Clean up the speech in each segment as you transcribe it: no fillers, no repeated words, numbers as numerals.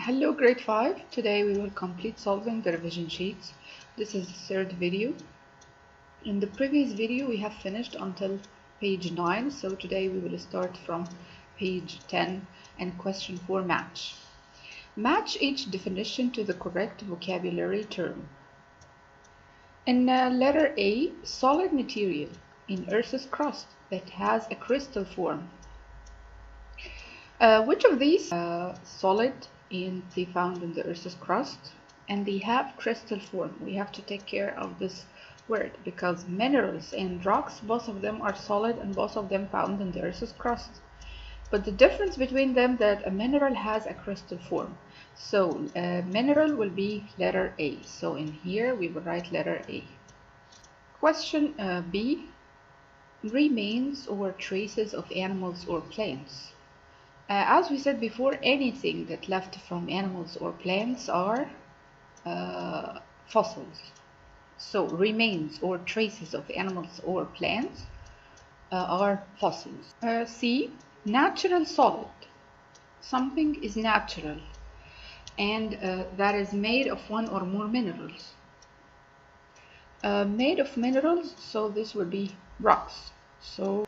Hello grade 5. Today we will complete solving the revision sheets. This is the third video. In the previous video we have finished until page 9, so today we will start from page 10 and question 4 match. Match each definition to the correct vocabulary term. In letter A, solid material in Earth's crust that has a crystal form. Which of these solid and they found in the Earth's crust and they have crystal form? We have to take care of this word because minerals and rocks, both of them are solid and both of them found in the Earth's crust. But the difference between them that a mineral has a crystal form. So mineral will be letter A. So in here we will write letter A. Question B, remains or traces of animals or plants. As we said before, anything that left from animals or plants are fossils. So remains or traces of animals or plants are fossils. C, natural solid. Something is natural and that is made of one or more minerals. Made of minerals, so this would be rocks. So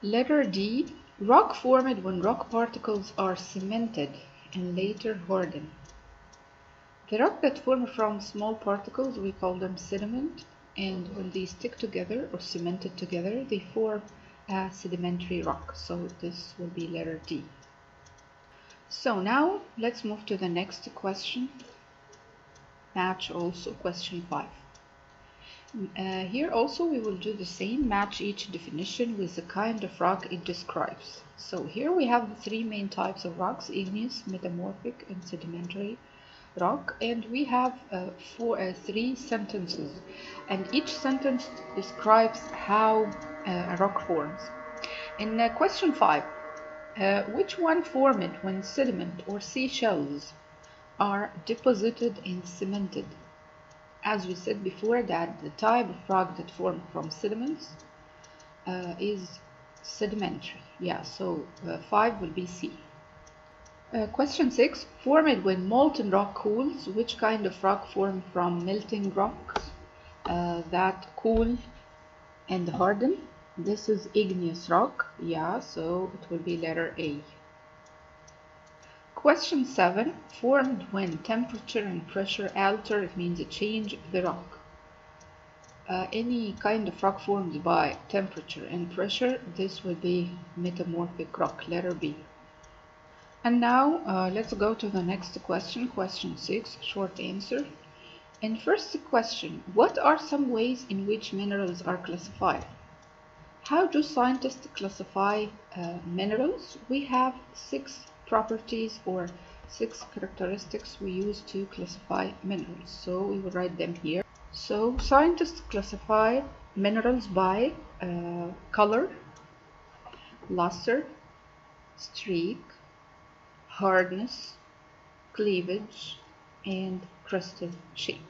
letter D, rock formed when rock particles are cemented and later harden. The rock that form from small particles, we call them sediment, and when they stick together or cemented together, they form a sedimentary rock. So this will be letter D. So now let's move to the next question. Match also question 5. Here also we will do the same, match each definition with the kind of rock it describes. So here we have the three main types of rocks: igneous, metamorphic, and sedimentary rock, and we have three sentences, and each sentence describes how a rock forms. In question 5, which one formed when sediment or seashells are deposited and cemented? As we said before, that the type of rock that formed from sediments is sedimentary. Yeah, so 5 will be C. Question 6, formed when molten rock cools. Which kind of rock formed from melting rocks that cool and harden? This is igneous rock. Yeah, so it will be letter A. Question 7, formed when temperature and pressure alter, it means a change the rock. Any kind of rock formed by temperature and pressure, this will be metamorphic rock, letter B. And now let's go to the next question, question 6, short answer. In first question, what are some ways in which minerals are classified? How do scientists classify minerals? We have 6 properties or 6 characteristics we use to classify minerals. So we will write them here. So scientists classify minerals by color, luster, streak, hardness, cleavage, and crystal shape.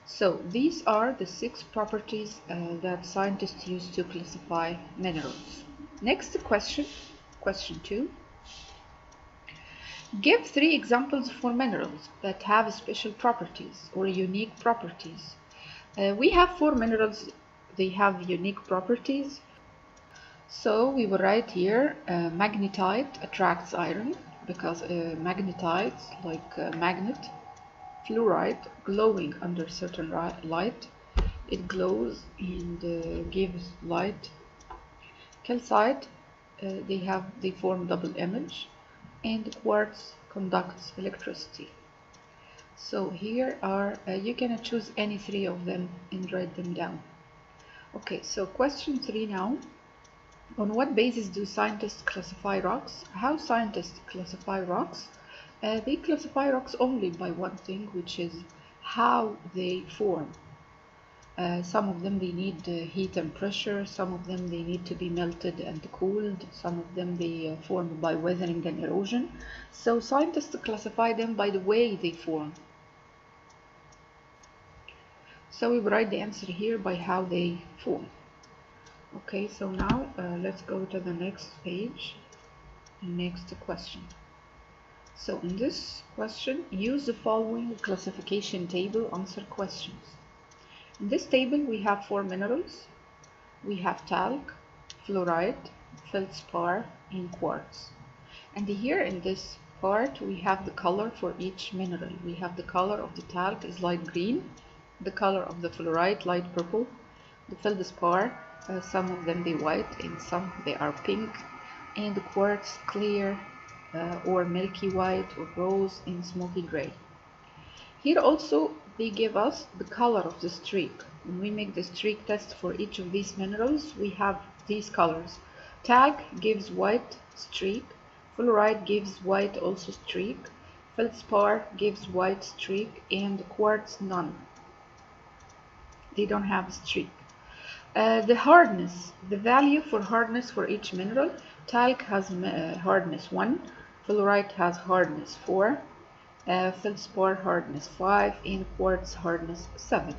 So these are the 6 properties that scientists use to classify minerals. Next question, question 2. Give 3 examples for minerals that have special properties or unique properties. We have 4 minerals, they have unique properties. So we will write here magnetite attracts iron because magnetite, like magnet. Fluorite, glowing under certain light, it glows and gives light. Calcite, they form double image, and quartz conducts electricity. So here are you can choose any 3 of them and write them down. Okay, so question 3 now. On what basis do scientists classify rocks? How scientists classify rocks? They classify rocks only by one thing, which is how they form. Some of them they need heat and pressure, some of them they need to be melted and cooled, some of them they form by weathering and erosion. So scientists classify them by the way they form. So we write the answer here by how they form. Okay, so now let's go to the next page, next question. So in this question, use the following classification table, answer questions. In this table we have 4 minerals. We have talc, fluorite, feldspar, and quartz. And here in this part we have the color for each mineral. We have the color of the talc is light green, the color of the fluorite light purple, the feldspar some of them they white and some they are pink, and the quartz clear or milky white or rose and smoky gray. Here also they give us the color of the streak. When we make the streak test for each of these minerals, we have these colors. Talc gives white streak, fluorite gives white also streak, feldspar gives white streak, and quartz none. They don't have a streak. The hardness, the value for hardness for each mineral. Talc has hardness 1, fluorite has hardness 4, feldspar hardness 5, and quartz hardness 7.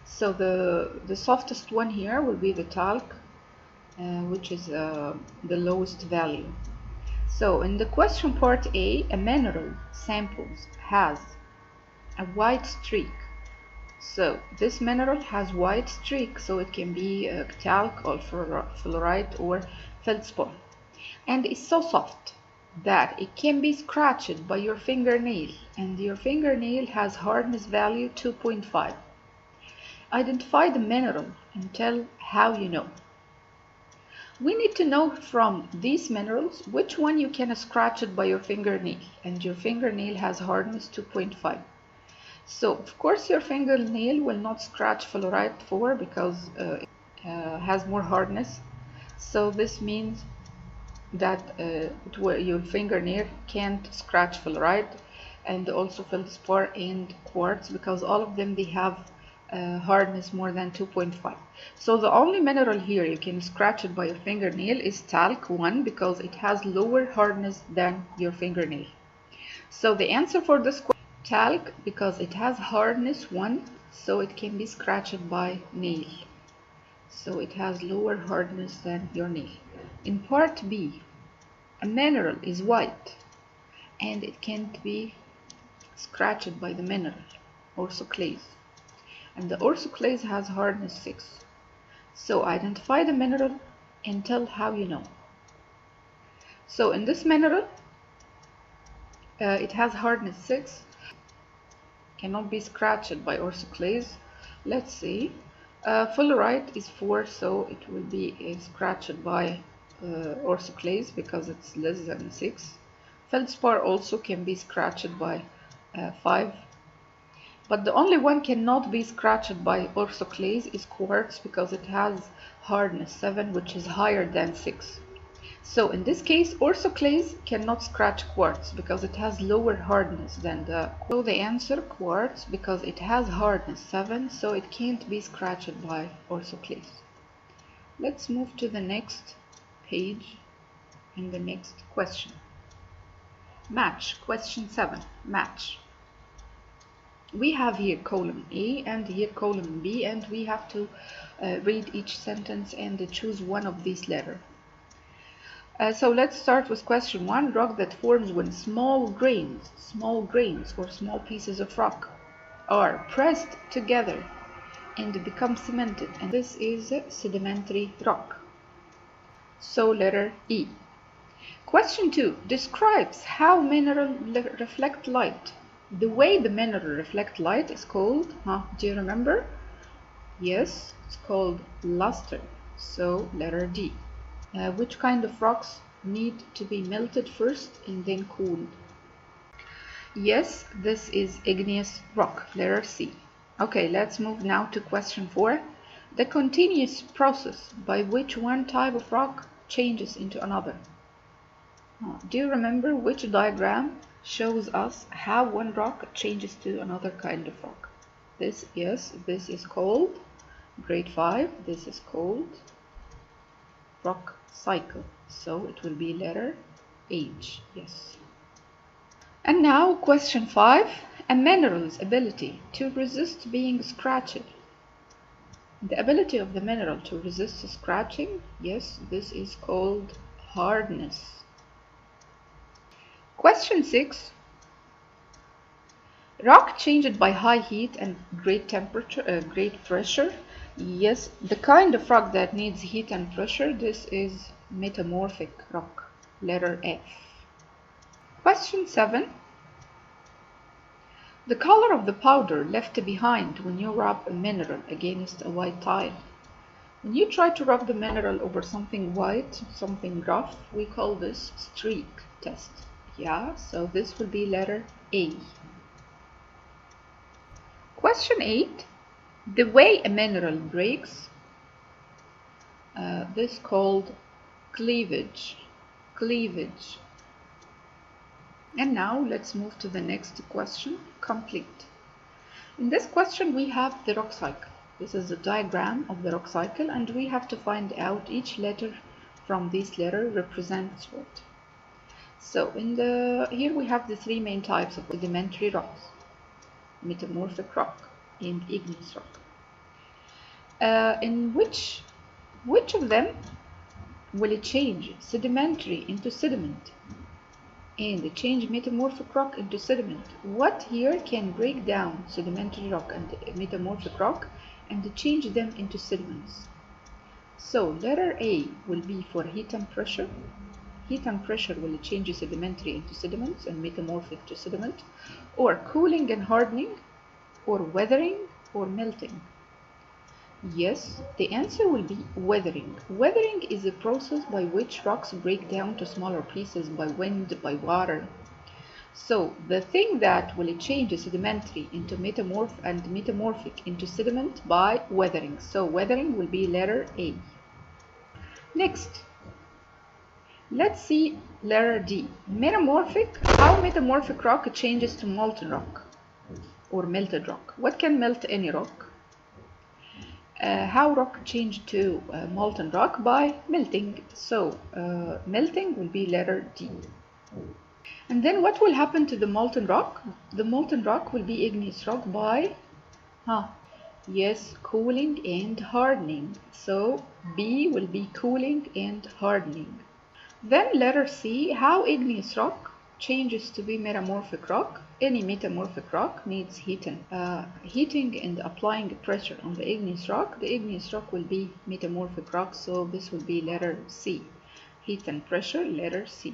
So the softest one here will be the talc, which is the lowest value. So in the question part A, a mineral samples has a white streak. So this mineral has white streak, so it can be talc or fluorite or feldspar, and it's so soft that it can be scratched by your fingernail, and your fingernail has hardness value 2.5. Identify the mineral and tell how you know. We need to know from these minerals which one you can scratch it by your fingernail, and your fingernail has hardness 2.5. So of course your fingernail will not scratch fluorite 4 because it has more hardness. So this means that your fingernail can't scratch fluorite and also feldspar and quartz, because all of them they have hardness more than 2.5. So the only mineral here you can scratch it by your fingernail is talc 1, because it has lower hardness than your fingernail. So the answer for this question, talc, because it has hardness 1, so it can be scratched by nail. So it has lower hardness than your nail. In part B, a mineral is white and it can't be scratched by the mineral, orsoclase. And the orsoclase has hardness 6. So identify the mineral and tell how you know. So in this mineral, it has hardness 6, cannot be scratched by orsoclase. Let's see. Fluorite is 4, so it will be scratched by orsoclase because it's less than 6. Feldspar also can be scratched by 5. But the only one cannot be scratched by orsoclase is quartz, because it has hardness 7, which is higher than 6. So in this case, orsoclase cannot scratch quartz because it has lower hardness than the. So the answer quartz, because it has hardness 7, so it can't be scratched by orsoclase. Let's move to the next page and the next question. Match, question 7, match. We have here column A and here column B, and we have to read each sentence and choose one of these letters. So let's start with question 1. Rock that forms when small grains or small pieces of rock are pressed together and become cemented, and this is sedimentary rock. So letter E. Question 2 describes how minerals reflect light. The way the mineral reflect light is called, do you remember? Yes, it's called luster. So letter D. Which kind of rocks need to be melted first and then cooled? Yes, this is igneous rock, letter C. Okay, let's move now to question 4. The continuous process by which one type of rock changes into another. Do you remember which diagram shows us how one rock changes to another kind of rock? This is called grade 5. This is called rock cycle. So it will be letter H. Yes. And now question 5. A mineral's ability to resist being scratched. The ability of the mineral to resist scratching, yes, this is called hardness. Question 6. Rock changed by high heat and great temperature, great pressure. Yes, the kind of rock that needs heat and pressure, this is metamorphic rock, letter F. Question 7. The color of the powder left behind when you rub a mineral against a white tile. When you try to rub the mineral over something white, something rough, we call this streak test. Yeah, so this will be letter A. Question 8. The way a mineral breaks, this called cleavage. And now let's move to the next question, complete. In this question we have the rock cycle. This is a diagram of the rock cycle, and we have to find out each letter from this letter represents what. So here we have the three main types of sedimentary rocks: metamorphic rock and igneous rock. In which of them will it change sedimentary into sediment and change metamorphic rock into sediment? What here can break down sedimentary rock and metamorphic rock and change them into sediments? So letter A will be for heat and pressure. Heat and pressure will change sedimentary into sediments and metamorphic to sediment, or cooling and hardening, or weathering, or melting. Yes, the answer will be weathering. Weathering is a process by which rocks break down to smaller pieces by wind, by water. So the thing that will change sedimentary into metamorphic into sediment by weathering. So weathering will be letter A. Next, let's see letter D. Metamorphic. How metamorphic rock changes to molten rock or melted rock. What can melt any rock? How rock change to molten rock? By melting. So melting will be letter D. And then what will happen to the molten rock? The molten rock will be igneous rock by yes, cooling and hardening. So B will be cooling and hardening. Then letter C, how igneous rock changes to be metamorphic rock. Any metamorphic rock needs heating and applying pressure on the igneous rock. The igneous rock will be metamorphic rock, so this will be letter C. Heat and pressure, letter C.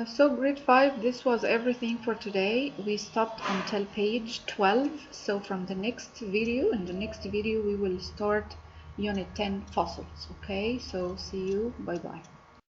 So grade 5, this was everything for today. We stopped until page 12. So from the next video, we will start unit 10 fossils. Okay, so see you. Bye bye.